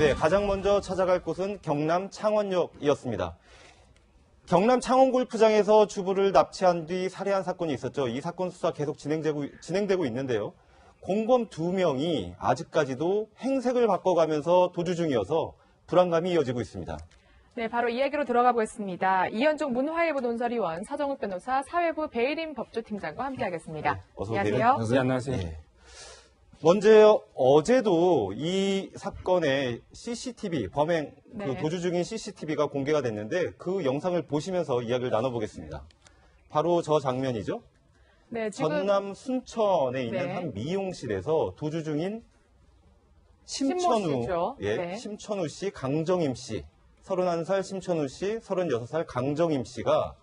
네, 가장 먼저 찾아갈 곳은 경남 창원역이었습니다. 경남 창원골프장에서 주부를 납치한 뒤 살해한 사건이 있었죠. 이 사건 수사 계속 진행되고 있는데요. 공범 2명이 아직까지도 행색을 바꿔가면서 도주 중이어서 불안감이 이어지고 있습니다. 네, 바로 이야기로 들어가 보겠습니다. 이현종 문화일보 논설위원, 서정욱 변호사, 사회부 배일임 법조팀장과 함께하겠습니다. 네, 어서 오세요. 안녕하세요. 네, 안녕하세요. 네. 먼저 어제도 이 사건의 CCTV, 범행 네. 그 도주 중인 CCTV가 공개가 됐는데 그 영상을 보시면서 이야기를 나눠보겠습니다. 바로 저 장면이죠. 네, 지금 전남 순천에 있는 네. 한 미용실에서 도주 중인 신모 심천우, 씨죠. 예, 네. 심천우 씨, 강정임 씨, 31살 심천우 씨, 36살 강정임 씨가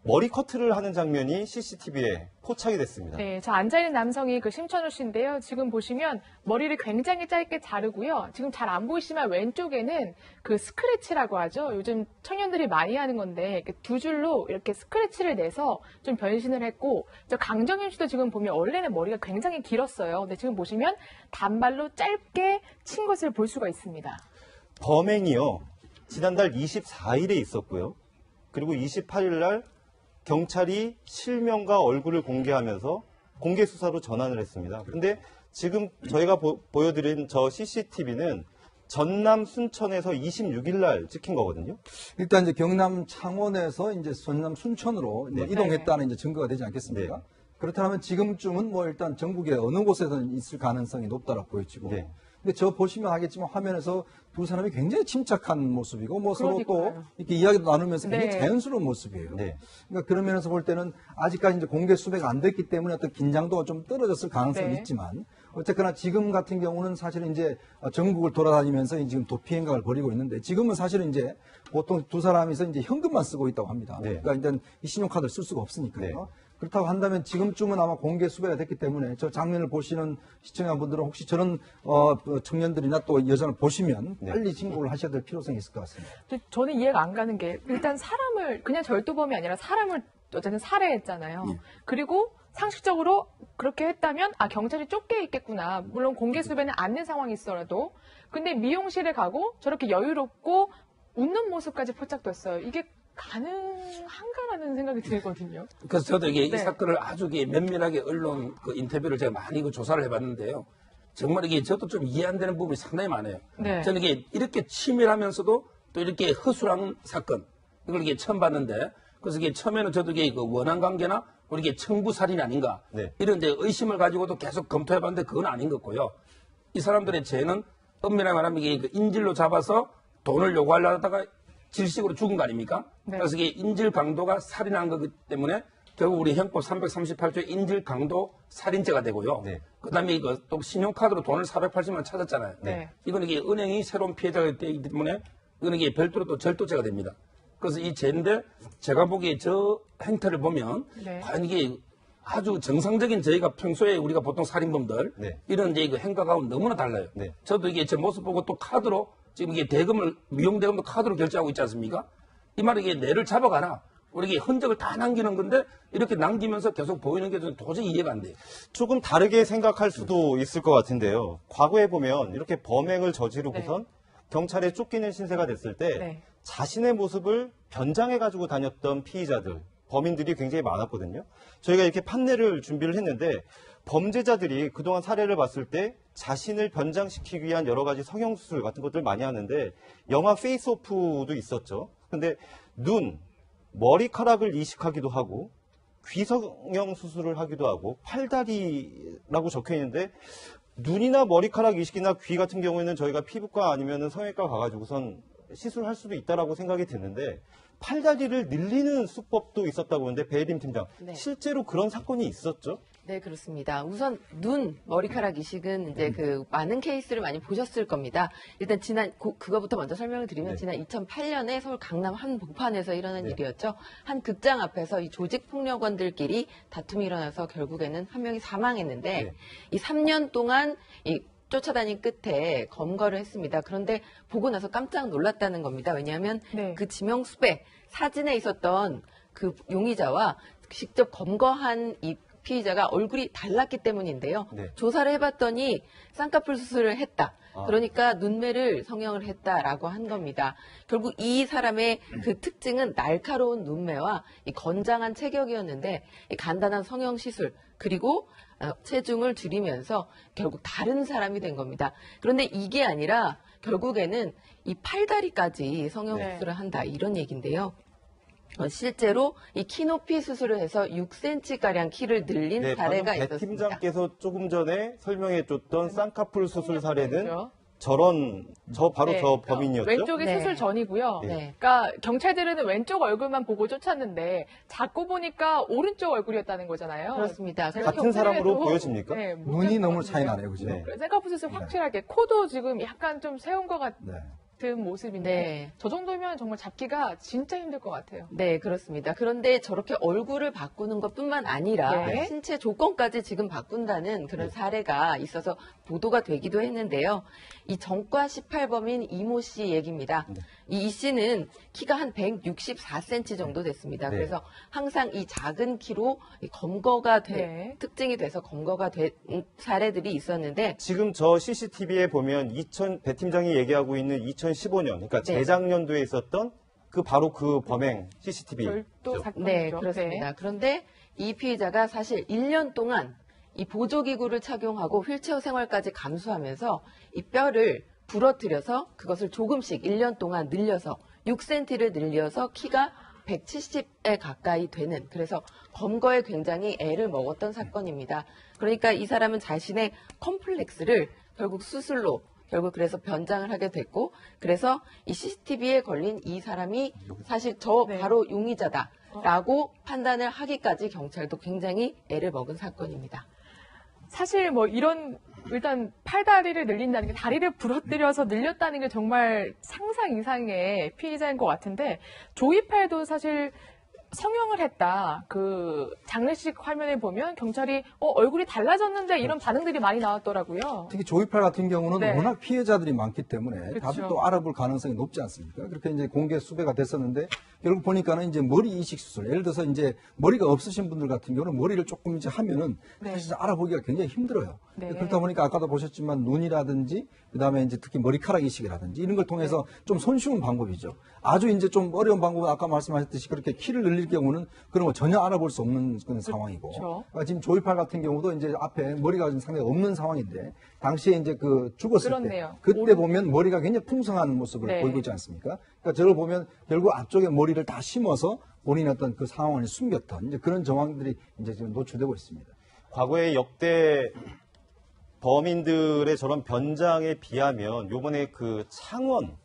머리 커트를 하는 장면이 CCTV에 포착이 됐습니다. 네, 저 앉아있는 남성이 그 심천우 씨인데요. 지금 보시면 머리를 굉장히 짧게 자르고요. 지금 잘 안 보이시지만 왼쪽에는 그 스크래치라고 하죠. 요즘 청년들이 많이 하는 건데 이렇게 두 줄로 이렇게 스크래치를 내서 좀 변신을 했고, 저 강정임 씨도 지금 보면 원래는 머리가 굉장히 길었어요. 근데 지금 보시면 단발로 짧게 친 것을 볼 수가 있습니다. 범행이요. 지난달 24일에 있었고요. 그리고 28일 날 경찰이 실명과 얼굴을 공개하면서 공개 수사로 전환을 했습니다. 근데 지금 저희가 보여드린 저 CCTV는 전남 순천에서 26일 날 찍힌 거거든요. 일단 이제 경남 창원에서 이제 전남 순천으로 네. 이동했다는 이제 증거가 되지 않겠습니까? 네. 그렇다면 지금쯤은 뭐 일단 전국의 어느 곳에든 있을 가능성이 높다라고 보여지고. 네. 근데 저 보시면 하겠지만 화면에서 두 사람이 굉장히 침착한 모습이고 뭐 서로 또 그러니까요. 이렇게 이야기도 나누면서 굉장히 네. 자연스러운 모습이에요. 네. 그러니까 그런 면에서 볼 때는 아직까지 이제 공개 수배가 안 됐기 때문에 어떤 긴장도가 좀 떨어졌을 가능성이 네. 있지만 어쨌거나 지금 같은 경우는 사실은 이제 전국을 돌아다니면서 지금 도피 행각을 벌이고 있는데 지금은 사실은 이제 보통 두 사람이서 이제 현금만 쓰고 있다고 합니다. 네. 그러니까 일단 이 신용카드를 쓸 수가 없으니까요. 네. 그렇다고 한다면 지금쯤은 아마 공개 수배가 됐기 때문에 저 장면을 보시는 시청자분들은 혹시 저런 청년들이나 또 여자를 보시면 네. 빨리 신고를 하셔야 될 필요성이 있을 것 같습니다. 근데 저는 이해가 안 가는 게 일단 사람을 그냥 절도범이 아니라 사람을 어쨌든 살해했잖아요. 그리고 상식적으로 그렇게 했다면 경찰이 쫓겨 있겠구나. 물론 공개 수배는 않는 상황이 있어라도. 근데 미용실에 가고 저렇게 여유롭고 웃는 모습까지 포착됐어요. 이게 가능한가라는 생각이 들거든요. 그래서 저도 이게 네. 이 사건을 아주 면밀하게 언론 그 인터뷰를 제가 많이 조사를 해봤는데요. 정말 이게 저도 좀 이해 안 되는 부분이 상당히 많아요. 네. 저는 이게 이렇게 치밀하면서도 또 이렇게 허술한 사건, 이걸 이게 처음 봤는데, 그래서 이게 처음에는 저도 이게 그 원한 관계나 우리 이게 청부살인 아닌가, 네. 이런 이제 의심을 가지고도 계속 검토해봤는데 그건 아닌 것 같고요. 이 사람들의 죄는 엄밀하게 말하면 이게 그 인질로 잡아서 돈을 요구하려다가 질식으로 죽은 거 아닙니까? 네. 그래서 이게 인질 강도가 살인한 거기 때문에 결국 우리 형법 338조 인질 강도 살인죄가 되고요. 네. 그다음에 이거 또 신용카드로 돈을 480만 원 찾았잖아요. 네. 이건 이게 은행이 새로운 피해자가 되기 때문에 이건 이게 별도로 또 절도죄가 됩니다. 그래서 이 죄인데 제가 보기에 저 행태를 보면 네. 과연 이게 아주 정상적인 저희가 평소에 우리가 보통 살인범들 네. 이런 이제 그 행각하고는 너무나 달라요. 네. 저도 이게 제 모습 보고 또 카드로 지금 이게 대금을 미용 대금도 카드로 결제하고 있지 않습니까? 이 말은 이게 내를 잡아가라. 우리 이게 흔적을 다 남기는 건데 이렇게 남기면서 계속 보이는 게 저는 도저히 이해가 안 돼요. 조금 다르게 생각할 수도 있을 것 같은데요. 과거에 보면 이렇게 범행을 저지르고선 경찰에 쫓기는 신세가 됐을 때 네. 자신의 모습을 변장해가지고 다녔던 피의자들, 범인들이 굉장히 많았거든요. 저희가 이렇게 판례를 준비를 했는데 범죄자들이 그동안 사례를 봤을 때 자신을 변장시키기 위한 여러 가지 성형수술 같은 것들 많이 하는데 영화 페이스오프도 있었죠. 근데 눈, 머리카락을 이식하기도 하고 귀성형 수술을 하기도 하고 팔다리라고 적혀 있는데 눈이나 머리카락 이식이나 귀 같은 경우에는 저희가 피부과 아니면 성형외과 가가지고선 시술할 수도 있다라고 생각이 드는데 팔다리를 늘리는 수법도 있었다고 하는데 배혜림 팀장 네. 실제로 그런 사건이 있었죠? 네, 그렇습니다. 우선 눈, 머리카락 이식은 이제 그 많은 케이스를 많이 보셨을 겁니다. 일단 그거부터 먼저 설명을 드리면 네. 지난 2008년에 서울 강남 한 복판에서 일어난 네. 일이었죠. 한 극장 앞에서 이 조직 폭력원들끼리 다툼이 일어나서 결국에는 한 명이 사망했는데 네. 이 3년 동안 이 쫓아다닌 끝에 검거를 했습니다. 그런데 보고 나서 깜짝 놀랐다는 겁니다. 왜냐하면 네. 그 지명수배 사진에 있었던 그 용의자와 직접 검거한 이 피의자가 얼굴이 달랐기 때문인데요. 네. 조사를 해봤더니 쌍꺼풀 수술을 했다. 그러니까 눈매를 성형을 했다라고 한 겁니다. 결국 이 사람의 그 특징은 날카로운 눈매와 이 건장한 체격이었는데 이 간단한 성형 시술 그리고 체중을 줄이면서 결국 다른 사람이 된 겁니다. 그런데 이게 아니라 결국에는 이 팔다리까지 성형 네. 수술을 한다 이런 얘기인데요. 실제로 이 키높이 수술을 해서 6cm가량 키를 늘린 네, 사례가 방금 배 있었습니다. 팀장께서 조금 전에 설명해줬던 쌍꺼풀 수술 사례는 그렇죠. 바로 네. 저 범인이었죠. 왼쪽이 네. 수술 전이고요. 네. 그러니까 경찰들은 왼쪽 얼굴만 보고 쫓았는데 자꾸 보니까 오른쪽 얼굴이었다는 거잖아요. 그렇습니다. 제가 같은 사람으로 경찰에도, 보여집니까? 네, 못 눈이 찾을 것 너무 차이 같은데요. 나네요, 그죠? 네. 쌍꺼풀 수술 확실하게 코도 지금 약간 좀 세운 것 같은 네. 모습인데 네. 저 정도면 정말 잡기가 진짜 힘들 것 같아요. 네, 그렇습니다. 그런데 저렇게 얼굴을 바꾸는 것뿐만 아니라 네. 신체 조건까지 지금 바꾼다는 그런 사례가 있어서 보도가 되기도 했는데요. 이 정과 18범인 이모 씨 얘기입니다. 이 씨는 키가 한 164cm 정도 됐습니다. 네. 그래서 항상 이 작은 키로 검거가 네. 특징이 돼서 검거가 된 사례들이 있었는데 지금 저 CCTV에 보면 배 팀장이 얘기하고 있는 2015년, 그러니까 네. 재작년도에 있었던 바로 그 범행 CCTV. 별도 사건이죠. 네, 그렇습니다. 그런데 이 피의자가 사실 1년 동안 이 보조기구를 착용하고 휠체어 생활까지 감수하면서 이 뼈를 부러뜨려서 그것을 조금씩 1년 동안 늘려서 6cm를 늘려서 키가 170에 가까이 되는 그래서 검거에 굉장히 애를 먹었던 사건입니다. 그러니까 이 사람은 자신의 컴플렉스를 결국 수술로 결국 그래서 변장을 하게 됐고 그래서 이 CCTV에 걸린 이 사람이 사실 저 네. 바로 용의자다라고 판단을 하기까지 경찰도 굉장히 애를 먹은 사건입니다. 사실 뭐 이런 일단 팔다리를 늘린다는 게 다리를 부러뜨려서 늘렸다는 게 정말 상상 이상의 피의자인 것 같은데 조이팔도 사실 성형을 했다. 그 장례식 화면에 보면 경찰이 얼굴이 달라졌는데 이런 반응들이 많이 나왔더라고요. 특히 조이팔 같은 경우는 네. 워낙 피해자들이 많기 때문에 그렇죠. 다들 또 알아볼 가능성이 높지 않습니까? 그렇게 이제 공개 수배가 됐었는데 결국 보니까는 이제 머리 이식 수술, 예를 들어서 이제 머리가 없으신 분들 같은 경우는 머리를 조금 이제 하면은 네. 사실 알아보기가 굉장히 힘들어요. 네. 그렇다 보니까 아까도 보셨지만 눈이라든지 그다음에 이제 특히 머리카락 이식이라든지 이런 걸 통해서 좀 손쉬운 방법이죠. 아주 이제 좀 어려운 방법은 아까 말씀하셨듯이 그렇게 키를 늘릴 경우는 그런 거 전혀 알아볼 수 없는 그런 상황이고 지금 조이팔 같은 경우도 이제 앞에 머리가 좀 상당히 없는 상황인데 당시에 이제 그 죽었을 그렇네요. 때 그때 보면 머리가 굉장히 풍성한 모습을 네. 보이고 있지 않습니까? 그러니까 저를 보면 결국 앞쪽에 머리를 다 심어서 본인의 어떤 그 상황을 숨겼던 이제 그런 정황들이 이제 지금 노출되고 있습니다. 과거의 역대 범인들의 저런 변장에 비하면 요번에 그 창원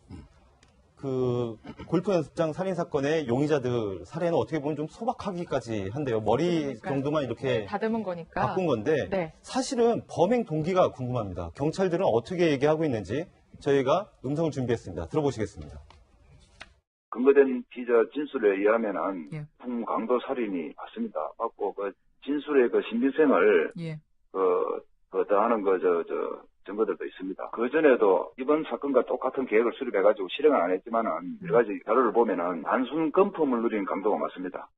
그 골프 연습장 살인 사건의 용의자들 사례는 어떻게 보면 좀 소박하기까지 한데요. 머리 그러니까요. 정도만 이렇게 다듬은 거니까. 바꾼 건데 네. 사실은 범행 동기가 궁금합니다. 경찰들은 어떻게 얘기하고 있는지 저희가 음성을 준비했습니다. 들어보시겠습니다. 근거된 피의자 진술에 의하면은 예. 강도 살인이 맞습니다. 맞고 그 진술의 그 신빙성을 예. 더하는 증거들도 있습니다. 그 전에도 이번 사건과 똑같은 계획을 수립해가지고 실행은 안 했지만은 여러 가지 자료를 보면은 단순 금품을 누린 강도가 맞습니다.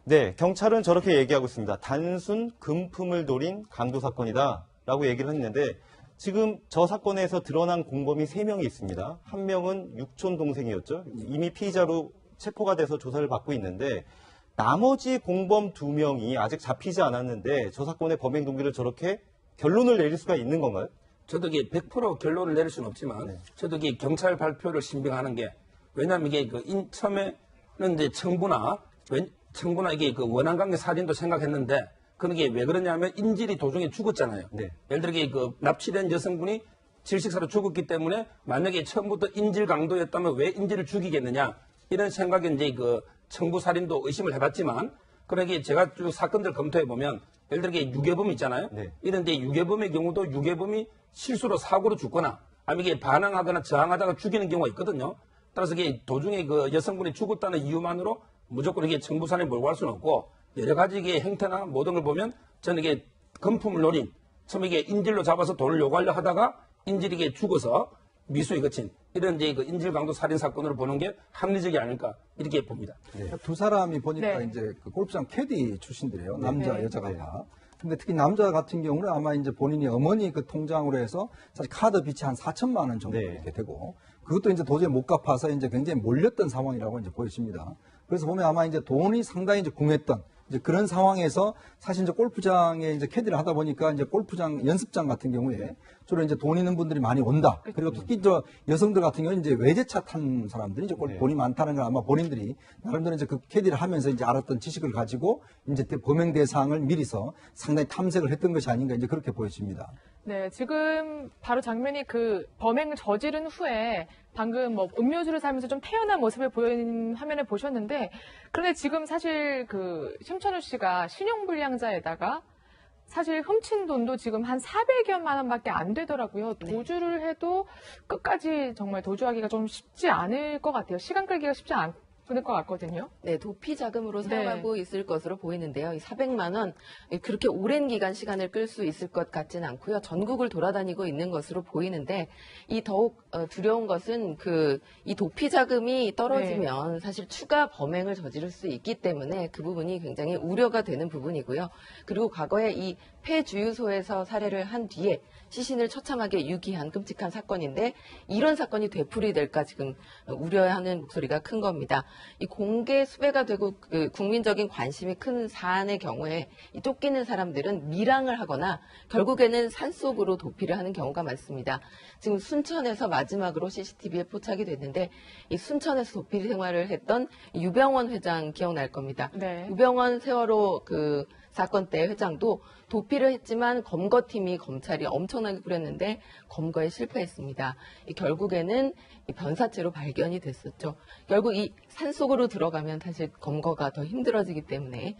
네, 경찰은 저렇게 얘기하고 있습니다. 단순 금품을 노린 강도 사건이다라고 얘기를 했는데 지금 저 사건에서 드러난 공범이 3명이 있습니다. 한 명은 육촌 동생이었죠. 이미 피의자로 체포가 돼서 조사를 받고 있는데 나머지 공범 2명이 아직 잡히지 않았는데 저 사건의 범행 동기를 저렇게 결론을 내릴 수가 있는 건가요? 저도 이게 100% 결론을 내릴 수는 없지만 네. 저도 이게 경찰 발표를 신빙하는 게 왜냐하면 이게 처음에는 이제 청부나 이게 그 원한관계 살인도 생각했는데 그런 게 왜 그러냐면 인질이 도중에 죽었잖아요. 네. 예를 들어 그 납치된 여성분이 질식사로 죽었기 때문에 만약에 처음부터 인질 강도였다면 왜 인질을 죽이겠느냐 이런 생각에 이제 그 청부 살인도 의심을 해봤지만 그러게 제가 쭉 사건들 검토해 보면 예를 들어 유괴범 있잖아요. 네. 이런데 유괴범의 경우도 유괴범이 실수로 사고로 죽거나 아니면 이게 반항하거나 저항하다가 죽이는 경우가 있거든요. 따라서 이게 도중에 그 여성분이 죽었다는 이유만으로 무조건 이게 청부살인에 몰고 갈 수는 없고 여러 가지 이게 행태나 모든 걸 보면 저는 이게 금품을 노린 처음에 이게 인질로 잡아서 돈을 요구하려 하다가 인질이 이게 죽어서 미수에 그친 이런 이제 그 인질 강도 살인 사건으로 보는 게 합리적이 아닐까 이렇게 봅니다. 두 사람이 보니까 네. 이제 그 골프장 캐디 출신들이에요. 남자, 네. 여자가 다. 근데 특히 남자 같은 경우는 아마 이제 본인이 어머니 그 통장으로 해서 사실 카드 빚이 한 4천만 원 정도 네. 이렇게 되고 그것도 이제 도저히 못 갚아서 이제 굉장히 몰렸던 상황이라고 이제 보여집니다. 그래서 보면 아마 이제 돈이 상당히 이제 궁했던 이제 그런 상황에서 사실 이제 골프장에 이제 캐디를 하다 보니까 이제 골프장 연습장 같은 경우에 주로 이제 돈 있는 분들이 많이 온다. 그리고 특히 저 여성들 같은 경우는 이제 외제차 탄 사람들이 이제 네. 돈이 많다는 걸 아마 본인들이 나름대로 이제 그 캐디를 하면서 이제 알았던 지식을 가지고 이제 범행 대상을 미리서 상당히 탐색을 했던 것이 아닌가 이제 그렇게 보여집니다. 네, 지금 바로 장면이 그 범행을 저지른 후에 방금 뭐 음료수를 사면서 좀 태연한 모습을 보이는 화면을 보셨는데, 그런데 지금 사실 그 심천우 씨가 신용불량자에다가 사실 훔친 돈도 지금 한 400여만 원밖에 안 되더라고요. 도주를 해도 끝까지 정말 도주하기가 좀 쉽지 않을 것 같아요. 시간 끌기가 쉽지 않을 것 같거든요. 네, 도피 자금으로 네. 사용하고 있을 것으로 보이는데요. 이 400만 원 그렇게 오랜 기간 시간을 끌 수 있을 것 같지는 않고요. 전국을 돌아다니고 있는 것으로 보이는데 이 더욱 두려운 것은 이 도피 자금이 떨어지면 사실 추가 범행을 저지를 수 있기 때문에 그 부분이 굉장히 우려가 되는 부분이고요. 그리고 과거에 이 폐주유소에서 살해를 한 뒤에 시신을 처참하게 유기한 끔찍한 사건인데 이런 사건이 되풀이될까 지금 우려하는 목소리가 큰 겁니다. 이 공개 수배가 되고 그 국민적인 관심이 큰 사안의 경우에 이 쫓기는 사람들은 밀항을 하거나 결국에는 산속으로 도피를 하는 경우가 많습니다. 지금 순천에서 마지막으로 CCTV에 포착이 됐는데 이 순천에서 도피 생활을 했던 유병원 회장 기억날 겁니다. 네. 유병원 세월호 그 사건 때 회장도 도피를 했지만 검거팀이 검찰이 엄청나게 꾸렸는데 검거에 실패했습니다. 결국에는 이 변사체로 발견이 됐었죠. 결국 이 산속으로 들어가면 사실 검거가 더 힘들어지기 때문에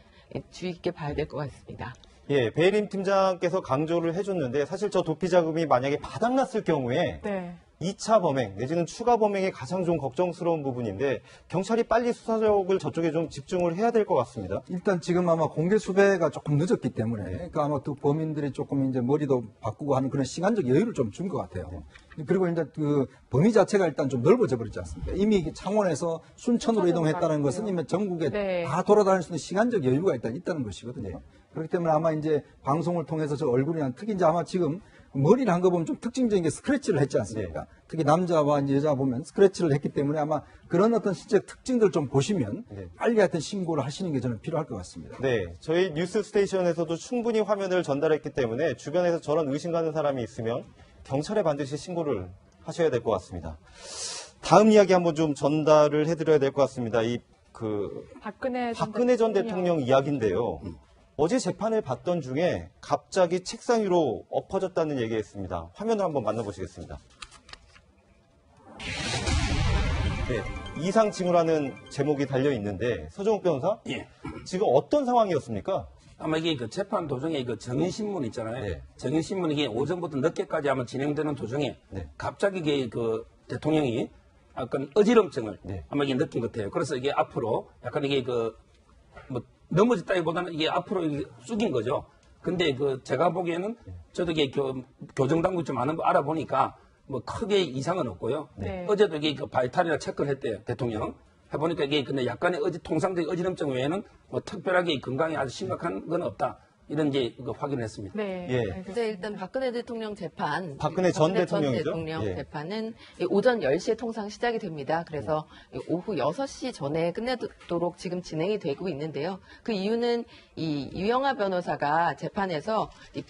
주의 깊게 봐야 될 것 같습니다. 예, 베일임 팀장께서 강조를 해줬는데 사실 저 도피 자금이 만약에 바닥났을 경우에 네. 2차 범행 내지는 추가 범행이 가장 좀 걱정스러운 부분인데 경찰이 빨리 수사력을 저쪽에 좀 집중을 해야 될 것 같습니다. 일단 지금 아마 공개 수배가 조금 늦었기 때문에 그러니까 아마 그 범인들이 조금 이제 머리도 바꾸고 하는 그런 시간적 여유를 좀 준 것 같아요. 그리고 이제 그 범위 자체가 일단 좀 넓어져 버리지 않습니까? 이미 창원에서 순천으로 이동했다는 것은 이미 전국에 네. 다 돌아다닐 수 있는 시간적 여유가 일단 있다는 것이거든요. 그렇기 때문에 아마 이제 방송을 통해서 저 얼굴이나 특히 이제 아마 지금 머리를 한 거 보면 좀 특징적인 게 스크래치를 했지 않습니까? 네. 특히 남자와 이제 여자 보면 스크래치를 했기 때문에 아마 그런 어떤 실제 특징들을 좀 보시면 네. 빨리 하여튼 신고를 하시는 게 저는 필요할 것 같습니다. 네, 저희 뉴스 스테이션에서도 충분히 화면을 전달했기 때문에 주변에서 저런 의심 가는 사람이 있으면 경찰에 반드시 신고를 하셔야 될 것 같습니다. 다음 이야기 한번 좀 전달을 해드려야 될 것 같습니다. 박근혜 전 대통령 이야기인데요. 어제 재판을 받던 중에 갑자기 책상 위로 엎어졌다는 얘기했습니다. 화면을 한번 만나보시겠습니다. 네, 이상징후라는 제목이 달려 있는데 서정욱 변호사, 예. 지금 어떤 상황이었습니까? 아마 이게 그 재판 도중에 그 정인신문 있잖아요. 네. 정인신문이 이게 오전부터 늦게까지 아마 진행되는 도중에 네. 갑자기 이게 그 대통령이 약간 어지럼증을 네. 아마 이게 느낀 것 같아요. 그래서 이게 앞으로 약간 이게 뭐 넘어졌다기보다는 이게 앞으로 이게 쑥인 거죠. 근데 제가 보기에는 저도 이게 교정당국 좀 알아보니까 뭐 크게 이상은 없고요. 네. 어제도 이게 바이탈이나 체크를 했대요, 대통령. 해보니까 이게 근데 약간의 통상적인 어지럼증 외에는 뭐 특별하게 건강에 아주 심각한 건 없다. 이런 이제 확인을 했습니다. 네. 예. 알겠습니다. 근데 일단 박근혜 대통령 재판, 박근혜 전 대통령이죠? 대통령 예. 재판은 오전 10시에 통상 시작이 됩니다. 그래서 오후 6시 전에 끝내도록 지금 진행이 되고 있는데요. 그 이유는 이 유영하 변호사가 재판에서 이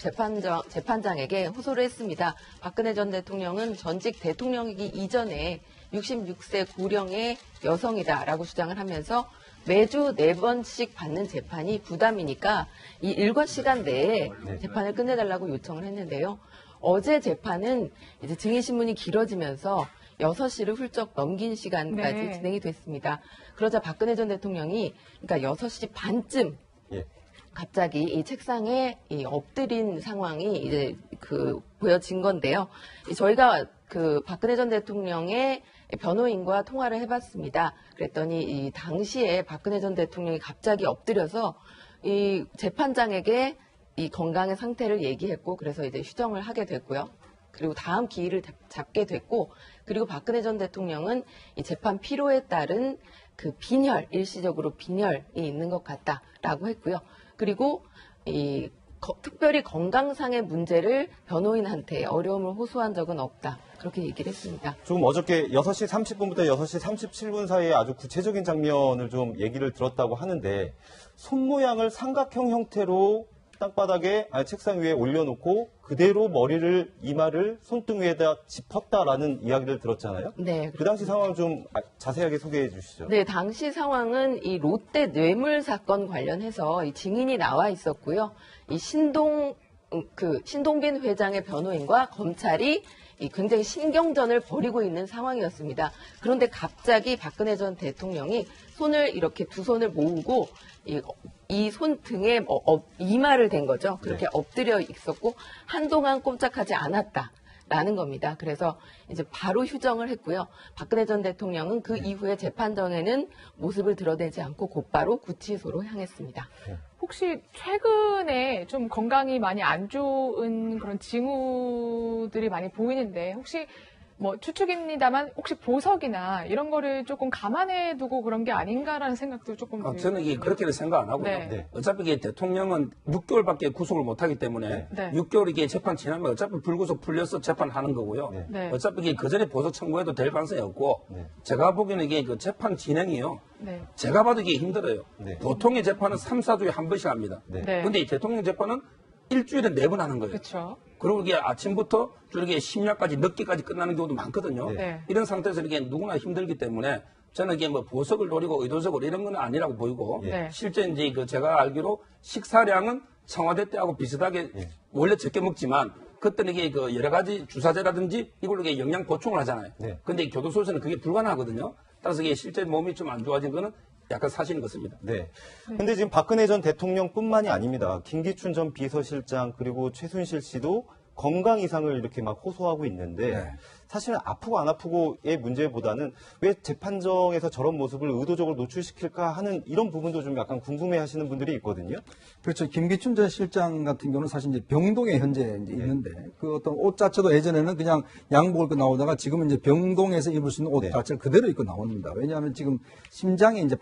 재판장에게 호소를 했습니다. 박근혜 전 대통령은 전직 대통령이기 이전에 66세 고령의 여성이다라고 주장을 하면서 매주 4번씩 받는 재판이 부담이니까 이 일과 시간 내에 재판을 끝내달라고 요청을 했는데요. 어제 재판은 이제 증인신문이 길어지면서 6시를 훌쩍 넘긴 시간까지 네. 진행이 됐습니다. 그러자 박근혜 전 대통령이 그러니까 6시 반쯤 예. 갑자기 이 책상에 엎드린 상황이 이제 보여진 건데요. 저희가 박근혜 전 대통령의 변호인과 통화를 해봤습니다. 그랬더니 이 당시에 박근혜 전 대통령이 갑자기 엎드려서 이 재판장에게 이 건강의 상태를 얘기했고 그래서 이제 휴정을 하게 됐고요. 그리고 다음 기일을 잡게 됐고, 그리고 박근혜 전 대통령은 이 재판 피로에 따른 그 빈혈, 일시적으로 빈혈이 있는 것 같다라고 했고요. 그리고 특별히 건강상의 문제를 변호인한테 어려움을 호소한 적은 없다. 그렇게 얘기를 했습니다. 조금 어저께 6시 30분부터 6시 37분 사이에 아주 구체적인 장면을 좀 얘기를 들었다고 하는데, 손 모양을 삼각형 형태로 땅바닥에 책상 위에 올려놓고 그대로 머리를 이마를 손등 위에다 짚었다라는 이야기를 들었잖아요. 네. 그 당시 상황 좀 자세하게 소개해 주시죠. 네, 당시 상황은 이 롯데 뇌물 사건 관련해서 이 증인이 나와 있었고요. 이 신동빈 회장의 변호인과 검찰이 이 굉장히 신경전을 벌이고 있는 상황이었습니다. 그런데 갑자기 박근혜 전 대통령이 손을 이렇게 두 손을 모으고 이 손 등에 이마를 댄 거죠. 그렇게 엎드려 있었고 한동안 꼼짝하지 않았다라는 겁니다. 그래서 이제 바로 휴정을 했고요. 박근혜 전 대통령은 그 이후에 재판정에는 모습을 드러내지 않고 곧바로 구치소로 향했습니다. 혹시 최근에 좀 건강이 많이 안 좋은 그런 징후들이 많이 보이는데, 혹시 뭐 추측입니다만 혹시 보석이나 이런 거를 조금 감안해 두고 그런 게 아닌가라는 생각도 조금 저는 이게 그렇게는 생각 안 하고요. 네. 어차피 이게 대통령은 6개월밖에 구속을 못 하기 때문에 네. 6개월 이게 재판 지나면 어차피 불구속 풀려서 재판하는 거고요. 네. 어차피 이게 그 전에 보석 청구해도 될 가능성이 없고, 제가 보기에는 이게 그 재판 진행이요. 네. 제가 봐도 이게 힘들어요. 네. 보통의 재판은 3, 4주에 한 번씩 합니다. 네. 네. 근데 이 대통령 재판은 일주일에 4번 하는 거예요. 그렇죠. 그리고 이게 아침부터 저렇게 심야까지 늦게까지 끝나는 경우도 많거든요. 네. 이런 상태에서 이게 누구나 힘들기 때문에 저는 이게 뭐 보석을 노리고 의도적으로 이런 건 아니라고 보이고, 네. 실제 이제 제가 알기로 식사량은 청와대 때하고 비슷하게 원래 적게 먹지만, 그때는 이게 여러 가지 주사제라든지 이걸로 이게 영양 보충을 하잖아요. 네. 근데 교도소에서는 그게 불가능하거든요. 따라서 이게 실제 몸이 좀 안 좋아진 거는 약간 사실인 것입니다. 네. 근데 지금 박근혜 전 대통령뿐만이 아닙니다. 김기춘 전 비서실장 그리고 최순실 씨도 건강 이상을 이렇게 막 호소하고 있는데, 사실은 아프고 안 아프고의 문제보다는 왜 재판정에서 저런 모습을 의도적으로 노출시킬까 하는 이런 부분도 좀 약간 궁금해 하시는 분들이 있거든요. 그렇죠. 김기춘 전 실장 같은 경우는 사실 이제 병동에 현재 이제 있는데, 그 어떤 옷 자체도 예전에는 그냥 양복을 입고 나오다가 지금은 이제 병동에서 입을 수 있는 옷 자체를 그대로 입고 나옵니다. 왜냐하면 지금 심장에 이제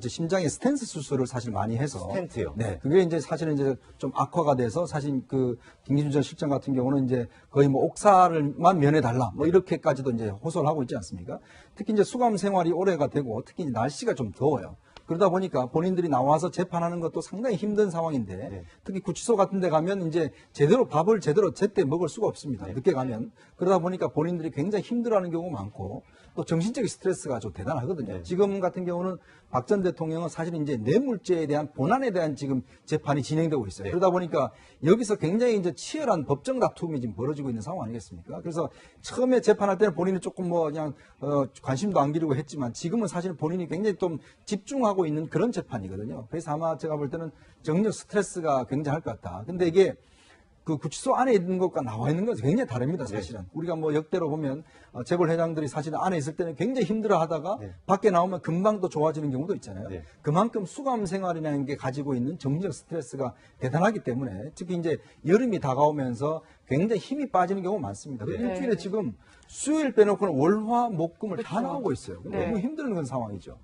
심장에 스텐트 수술을 사실 많이 해서. 스텐트요? 네. 그게 이제 사실은 이제 좀 악화가 돼서 사실 그 김기춘 전 실장 같은 경우는 이제 거의 뭐 옥살만 면해달라 뭐 이렇게까지도 이제 호소를 하고 있지 않습니까? 특히 이제 수감 생활이 오래가 되고 특히 이제 날씨가 좀 더워요. 그러다 보니까 본인들이 나와서 재판하는 것도 상당히 힘든 상황인데, 특히 구치소 같은 데 가면 이제 밥을 제때 먹을 수가 없습니다. 늦게 가면. 그러다 보니까 본인들이 굉장히 힘들어하는 경우가 많고, 또 정신적인 스트레스가 좀 대단하거든요. 지금 같은 경우는 박 전 대통령은 사실 이제 뇌물죄에 대한 본안에 대한 지금 재판이 진행되고 있어요. 그러다 보니까 여기서 굉장히 이제 치열한 법정 다툼이 지금 벌어지고 있는 상황 아니겠습니까? 그래서 처음에 재판할 때는 본인이 조금 뭐 그냥 관심도 안 기르고 했지만, 지금은 사실 본인이 굉장히 좀 집중하고 있는 그런 재판이거든요. 그래서 아마 제가 볼 때는 정력 스트레스가 굉장할 것 같다. 근데 이게 그 구치소 안에 있는 것과 나와 있는 것은 굉장히 다릅니다, 사실은. 우리가 뭐 역대로 보면 재벌 회장들이 사실 안에 있을 때는 굉장히 힘들어 하다가 밖에 나오면 금방 또 좋아지는 경우도 있잖아요. 그만큼 수감 생활이라는 게 가지고 있는 정신적 스트레스가 대단하기 때문에, 특히 이제 여름이 다가오면서 굉장히 힘이 빠지는 경우가 많습니다. 일주일에 지금 수요일 빼놓고는 월화, 목금을 다 나오고 있어요. 너무 힘든 그런 상황이죠.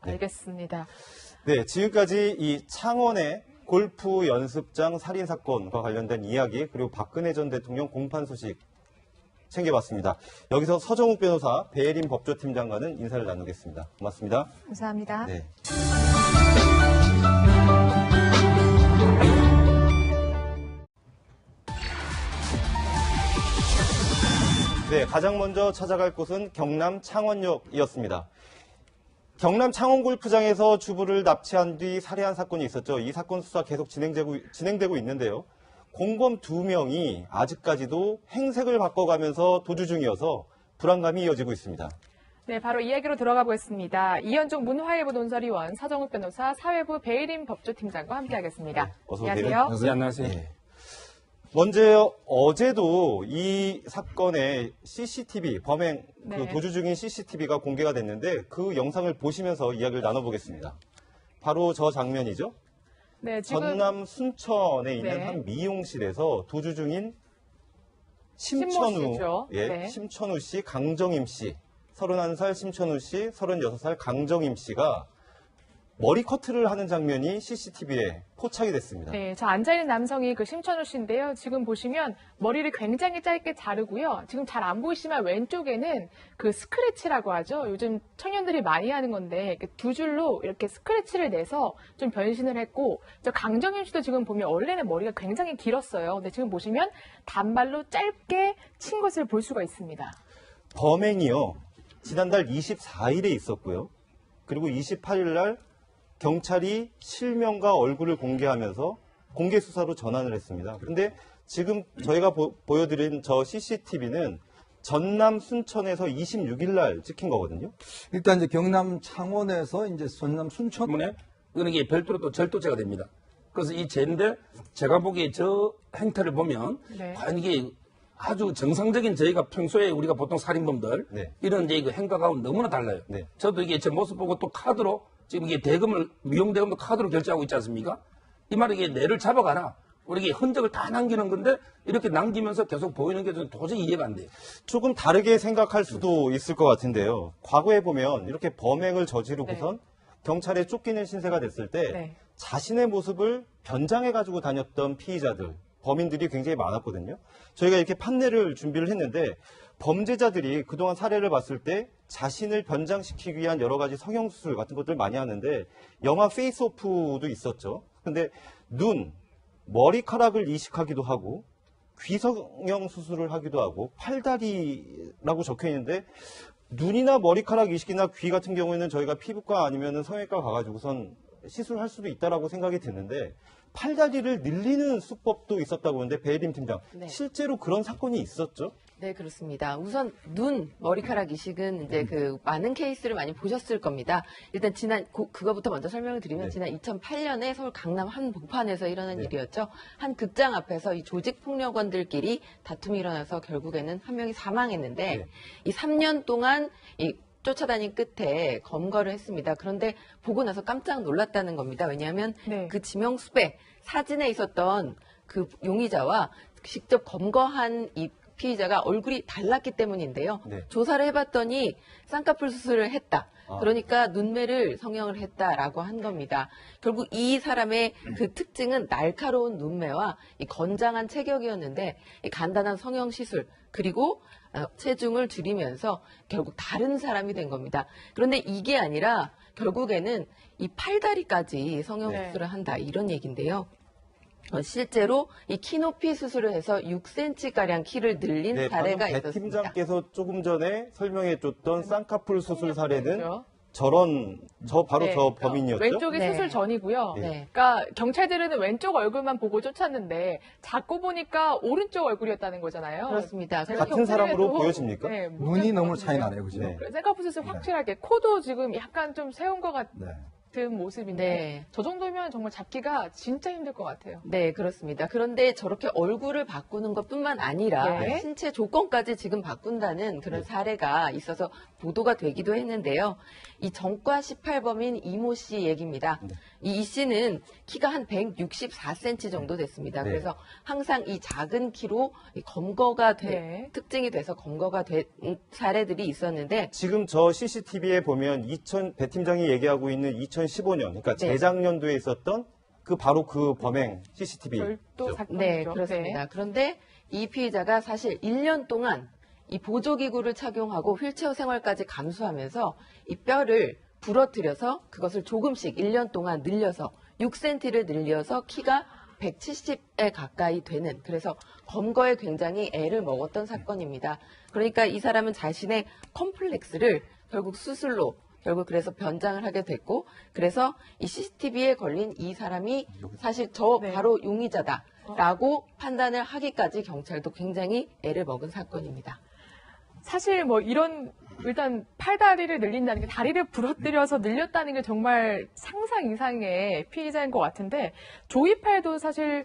알겠습니다. 네, 지금까지 이 창원의 골프 연습장 살인 사건과 관련된 이야기, 그리고 박근혜 전 대통령 공판 소식 챙겨봤습니다. 여기서 서정욱 변호사, 배혜림 법조팀장과는 인사를 나누겠습니다. 고맙습니다. 감사합니다. 네. 네, 가장 먼저 찾아갈 곳은 경남 창원역이었습니다. 경남 창원골프장에서 주부를 납치한 뒤 살해한 사건이 있었죠. 이 사건 수사 계속 진행되고 있는데요. 공범 2명이 아직까지도 행색을 바꿔가면서 도주 중이어서 불안감이 이어지고 있습니다. 네, 바로 이야기로 들어가 보겠습니다. 이현종 문화일보 논설위원, 서정욱 변호사, 사회부 배혜림 법조팀장과 함께하겠습니다. 네, 어서 오세요. 안녕하세요. 네, 안녕하세요. 네. 먼저 어제도 이 사건의 CCTV, 범행 그 도주 중인 CCTV가 공개가 됐는데, 그 영상을 보시면서 이야기를 나눠보겠습니다. 바로 저 장면이죠. 네, 지금 전남 순천에 있는 네. 한 미용실에서 도주 중인 심천우, 씨죠. 예, 네. 심천우 씨, 강정임 씨, 31살 심천우 씨, 36살 강정임 씨가 머리 커트를 하는 장면이 CCTV에 포착이 됐습니다. 네, 저 앉아있는 남성이 그 심천우 씨인데요. 지금 보시면 머리를 굉장히 짧게 자르고요. 지금 잘 안 보이시지만 왼쪽에는 그 스크래치라고 하죠. 요즘 청년들이 많이 하는 건데 이렇게 두 줄로 이렇게 스크래치를 내서 좀 변신을 했고, 저 강정임 씨도 지금 보면 원래는 머리가 굉장히 길었어요. 근데 지금 보시면 단발로 짧게 친 것을 볼 수가 있습니다. 범행이요, 지난달 24일에 있었고요. 그리고 28일 날 경찰이 실명과 얼굴을 공개하면서 공개 수사로 전환을 했습니다. 그런데 지금 저희가 보여드린 저 CCTV는 전남 순천에서 26일 날 찍힌 거거든요. 일단 이제 경남 창원에서 이제 전남 순천 때문에 이거는 이게 별도로 또 절도죄가 됩니다. 그래서 이 죄인데 제가 보기에 저 행태를 보면 네. 과연 이게 아주 정상적인 저희가 평소에 우리가 보통 살인범들 네. 이런 이제 그 행각하고는 너무나 달라요. 네. 저도 이게 제 모습 보고 또 카드로 지금 이게 대금을 미용대금도 카드로 결제하고 있지 않습니까? 이 말은 이게 뇌를 잡아가라. 우리 이게 흔적을 다 남기는 건데 이렇게 남기면서 계속 보이는 게 저는 도저히 이해가 안 돼요. 조금 다르게 생각할 수도 있을 것 같은데요. 과거에 보면 이렇게 범행을 저지르고선 경찰에 쫓기는 신세가 됐을 때 네. 자신의 모습을 변장해 가지고 다녔던 피의자들, 범인들이 굉장히 많았거든요. 저희가 이렇게 판례를 준비를 했는데 범죄자들이 그동안 사례를 봤을 때 자신을 변장시키기 위한 여러 가지 성형수술 같은 것들 많이 하는데 영화 페이스오프도 있었죠. 근데 눈, 머리카락을 이식하기도 하고 귀성형 수술을 하기도 하고 팔다리라고 적혀 있는데 눈이나 머리카락 이식이나 귀 같은 경우에는 저희가 피부과 아니면 성형외과 가가지고선 시술할 수도 있다라고 생각이 드는데 팔다리를 늘리는 수법도 있었다고 하는데 배혜림 팀장, 네. 실제로 그런 사건이 있었죠? 네, 그렇습니다. 우선 눈, 머리카락 이식은 이제 그 많은 케이스를 많이 보셨을 겁니다. 일단 그거부터 먼저 설명을 드리면 네. 지난 2008년에 서울 강남 한 복판에서 일어난 네. 일이었죠. 한 극장 앞에서 이 조직 폭력원들끼리 다툼이 일어나서 결국에는 한 명이 사망했는데 네. 이 3년 동안 이 쫓아다닌 끝에 검거를 했습니다. 그런데 보고 나서 깜짝 놀랐다는 겁니다. 왜냐하면 네. 그 지명수배 사진에 있었던 그 용의자와 직접 검거한 이 피의자가 얼굴이 달랐기 때문인데요. 네. 조사를 해봤더니 쌍꺼풀 수술을 했다. 그러니까 눈매를 성형을 했다라고 한 겁니다. 결국 이 사람의 그 특징은 날카로운 눈매와 이 건장한 체격이었는데 이 간단한 성형 시술 그리고 체중을 줄이면서 결국 다른 사람이 된 겁니다. 그런데 이게 아니라 결국에는 이 팔다리까지 성형 네. 수술을 한다 이런 얘기인데요. 실제로 이 키높이 수술을 해서 6cm가량 키를 늘린 네, 사례가 방금 배 있었습니다. 팀장께서 조금 전에 설명해줬던 쌍꺼풀 수술 사례는 그렇죠. 바로 네. 저 범인이었죠? 왼쪽이 네. 수술 전이고요. 네. 그러니까 경찰들은 왼쪽 얼굴만 보고 쫓았는데 자꾸 보니까 오른쪽 얼굴이었다는 거잖아요. 그렇습니다. 제가 같은 사람으로 경찰에도, 보여집니까? 네, 못 눈이 찾을 것 너무 차이 같은데요. 나네요, 그죠? 네. 그래서 쌍꺼풀 수술 확실하게 코도 지금 약간 좀 세운 것 같은 네. 모습인데 네. 저 정도면 정말 잡기가 진짜 힘들 것 같아요. 네, 그렇습니다. 그런데 저렇게 얼굴을 바꾸는 것뿐만 아니라 네. 신체 조건까지 지금 바꾼다는 그런 사례가 있어서 보도가 되기도 했는데요. 이 정과 18범인 이모 씨 얘기입니다. 이 씨는 키가 한 164cm 정도 됐습니다. 네. 그래서 항상 이 작은 키로 검거가 네. 특징이 돼서 검거가 된 사례들이 있었는데 지금 저 CCTV에 보면 배 팀장이 얘기하고 있는 2015년, 그러니까 네. 재작년도에 있었던 바로 그 범행 CCTV. 별도 사건이죠. 네, 그렇습니다. 그런데 이 피의자가 사실 1년 동안 이 보조기구를 착용하고 휠체어 생활까지 감수하면서 이 뼈를 부러뜨려서 그것을 조금씩 1년 동안 늘려서 6cm를 늘려서 키가 170에 가까이 되는 그래서 검거에 굉장히 애를 먹었던 사건입니다. 그러니까 이 사람은 자신의 컴플렉스를 결국 수술로 결국 그래서 변장을 하게 됐고 그래서 이 CCTV에 걸린 이 사람이 사실 저 네. 바로 용의자다라고 판단을 하기까지 경찰도 굉장히 애를 먹은 사건입니다. 사실 뭐 이런 일단 팔다리를 늘린다는 게 다리를 부러뜨려서 늘렸다는 게 정말 상상 이상의 피의자인 것 같은데 조이팔도 사실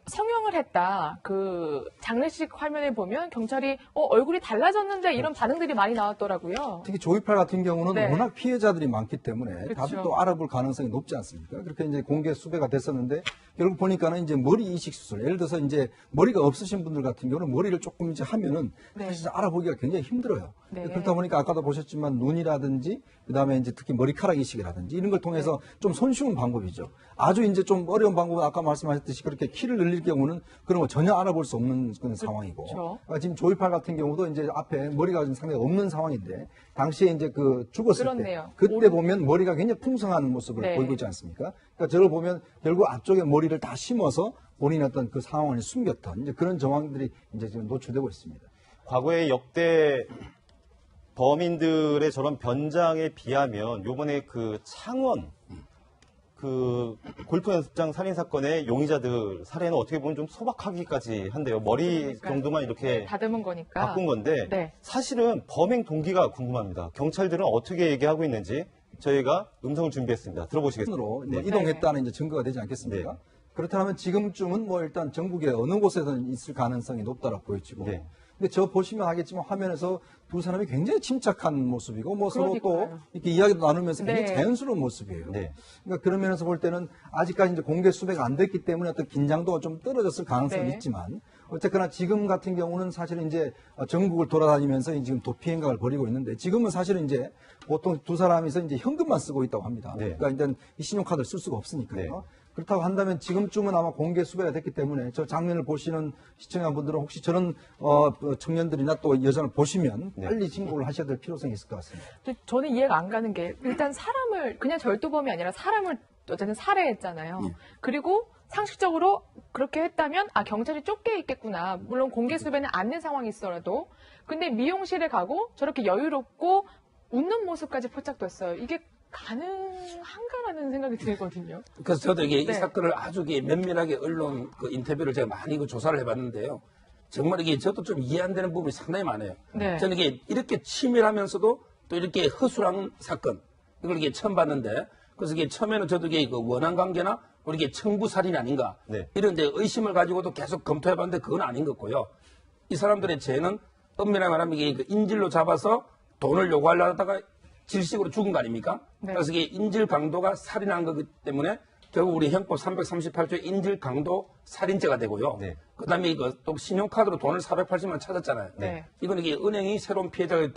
성형을 했다. 그 장례식 화면에 보면 경찰이 얼굴이 달라졌는데 이런 반응들이 많이 나왔더라고요. 특히 조이팔 같은 경우는 네. 워낙 피해자들이 많기 때문에 그렇죠. 다들 또 알아볼 가능성이 높지 않습니까? 그렇게 이제 공개 수배가 됐었는데 결국 보니까는 이제 머리 이식 수술, 예를 들어서 이제 머리가 없으신 분들 같은 경우는 머리를 조금 이제 하면은 네. 사실 알아보기가 굉장히 힘들어요. 네. 그렇다 보니까 아까도 보셨지만 눈이라든지 그다음에 이제 특히 머리카락 이식이라든지 이런 걸 통해서 네. 좀 손쉬운 방법이죠. 아주 이제 좀 어려운 방법은 아까 말씀하셨듯이 그렇게 키를 늘릴 경우는 그런 거 전혀 알아볼 수 없는 그런 상황이고 지금 조이팔 같은 경우도 이제 앞에 머리가 좀 상당히 없는 상황인데 당시에 이제 그 죽었을 그렇네요. 때 그때 보면 머리가 굉장히 풍성한 모습을 네. 보이고 있지 않습니까? 그러니까 저를 보면 결국 앞쪽에 머리를 다 심어서 본인의 어떤 그 상황을 숨겼던 이제 그런 정황들이 이제 지금 노출되고 있습니다. 과거의 역대 범인들의 저런 변장에 비하면 요번에 그 창원 그 골프 연습장 살인 사건의 용의자들 살해는 어떻게 보면 좀 소박하기까지 한데요. 머리 그러니까요. 정도만 이렇게 다듬은 거니까. 바꾼 건데 네. 사실은 범행 동기가 궁금합니다. 경찰들은 어떻게 얘기하고 있는지 저희가 음성을 준비했습니다. 들어보시겠습니다. 으로 네. 이동했다는 이제 증거가 되지 않겠습니까? 네. 그렇다면 지금쯤은 뭐 일단 전국의 어느 곳에든 있을 가능성이 높다라고 보여지고. 네. 근데 저 보시면 하겠지만 화면에서 두 사람이 굉장히 침착한 모습이고 뭐 서로 또 그러니까요. 이렇게 이야기도 나누면서 굉장히 네. 자연스러운 모습이에요. 네. 그러니까 그런 면에서 볼 때는 아직까지 이제 공개 수배가 안 됐기 때문에 어떤 긴장도가 좀 떨어졌을 가능성이 네. 있지만 어쨌거나 지금 같은 경우는 사실은 이제 전국을 돌아다니면서 지금 도피 행각을 벌이고 있는데 지금은 사실은 이제 보통 두 사람이서 이제 현금만 쓰고 있다고 합니다. 네. 그러니까 일단 이 신용카드를 쓸 수가 없으니까요. 네. 그렇다고 한다면 지금쯤은 아마 공개 수배가 됐기 때문에 저 장면을 보시는 시청자분들은 혹시 저런 청년들이나 또 여성을 보시면 네. 빨리 신고를 하셔야 될 필요성이 있을 것 같습니다. 근데 저는 이해가 안 가는 게 일단 사람을 그냥 절도범이 아니라 사람을 어쨌든 살해했잖아요. 그리고 상식적으로 그렇게 했다면 경찰이 쫓겨 있겠구나. 물론 공개 수배는 안 된 상황이 있어라도. 근데 미용실에 가고 저렇게 여유롭고 웃는 모습까지 포착됐어요. 이게 가능한가라는 생각이 들거든요. 그래서 저도 이게 이 네. 사건을 아주 면밀하게 언론 그 인터뷰를 제가 많이 조사를 해봤는데요. 정말 이게 저도 좀 이해 안 되는 부분이 상당히 많아요. 네. 저는 이게 이렇게 치밀하면서도 또 이렇게 허술한 사건, 이걸 이게 처음 봤는데, 그래서 이게 처음에는 저도 이게 그 원한 관계나 우리 이게 청부살인 아닌가, 네. 이런 이제 의심을 가지고도 계속 검토해봤는데 그건 아닌 것 같고요. 이 사람들의 죄는 엄밀하게 말하면 이게 그 인질로 잡아서 돈을 요구하려다가 질식으로 죽은 거 아닙니까? 네. 그래서 이게 인질 강도가 살인한 거기 때문에 결국 우리 형법 338조 인질 강도 살인죄가 되고요. 네. 그다음에 이거 또 신용카드로 돈을 480만 찾았잖아요. 네. 이건 이게 은행이 새로운 피해자가